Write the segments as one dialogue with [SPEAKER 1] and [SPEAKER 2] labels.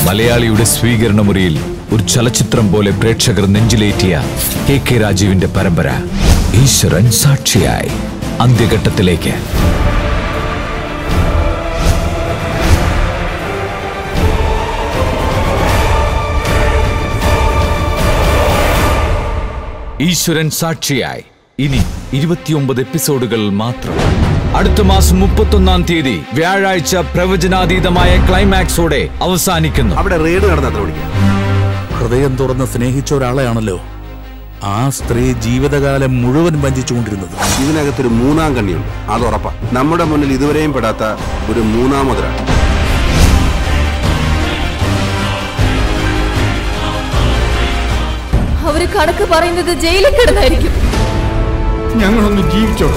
[SPEAKER 1] മലയാളിയുടെ സ്വീകരണ മുറിയിൽ ഒരു ചലച്ചിത്രം പോലെ പ്രേക്ഷകർ നെഞ്ചിലേറ്റിയ കെ രാജീവിന്റെ പരമ്പര ഈശ്വരൻ സാക്ഷിയായി അന്ത്യഘട്ടത്തിലേക്ക്. ഈശ്വരൻ സാക്ഷിയായി ഇനി 29 എപ്പിസോഡുകൾ മാത്രം. അടുത്ത മാസം 31-ാം തീയതി വ്യാഴാഴ്ച പ്രവചനാതീതമായ ക്ലൈമാക്സോടെ അവസാനിക്കുന്നു.
[SPEAKER 2] അവിടെ റെയ്ഡ് നടന്ന
[SPEAKER 3] ഹൃദയം തുറന്ന് സ്നേഹിച്ച ഒരാളെയാണല്ലോ ആ സ്ത്രീ ജീവിതകാലം മുഴുവൻ വഞ്ചിച്ചുകൊണ്ടിരുന്നത്.
[SPEAKER 2] ഇതിനകത്തൊരു മൂന്നാം കണ്ണിയുണ്ട്, അത് ഉറപ്പാ. നമ്മുടെ മുന്നിൽ ഇതുവരെയും പെടാത്ത ഒരു മൂന്നാമതൊരാൾ.
[SPEAKER 4] അവര് കണക്ക് പറയുന്നത് ജയിലിൽ കിടന്നായിരിക്കും.
[SPEAKER 5] ഞങ്ങളൊന്ന് ജീവിച്ചോ.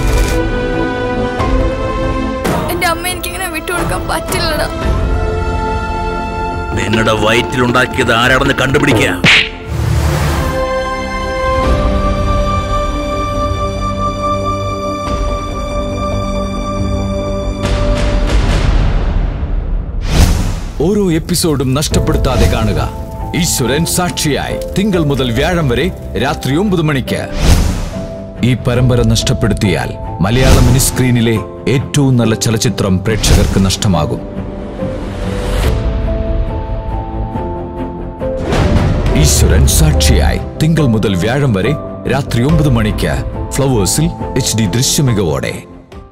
[SPEAKER 4] എന്റെ അമ്മ എനിക്കിങ്ങനെ വിട്ടുകൊടുക്കാൻ പറ്റില്ലടാ.
[SPEAKER 3] നിങ്ങളുടെ വയറ്റിലുണ്ടാക്കിയത് ആരാണെന്ന് കണ്ടുപിടിക്കുക.
[SPEAKER 1] ഓരോ എപ്പിസോഡും നഷ്ടപ്പെടുത്താതെ കാണുക. ഈശ്വരൻ സാക്ഷിയായി തിങ്കൾ മുതൽ വ്യാഴം വരെ രാത്രി 9 മണിക്ക്. ഈ പരമ്പര നഷ്ടപ്പെടുത്തിയാൽ മലയാള മിനി സ്ക്രീനിലെ ഏറ്റവും നല്ല ചലച്ചിത്രം പ്രേക്ഷകർക്ക് നഷ്ടമാകും. ഈശ്വരൻ സാക്ഷിയായി തിങ്കൾ മുതൽ വ്യാഴം വരെ രാത്രി 9 മണിക്ക് ഫ്ലവേഴ്സിൽ HD ദൃശ്യമികവോടെ.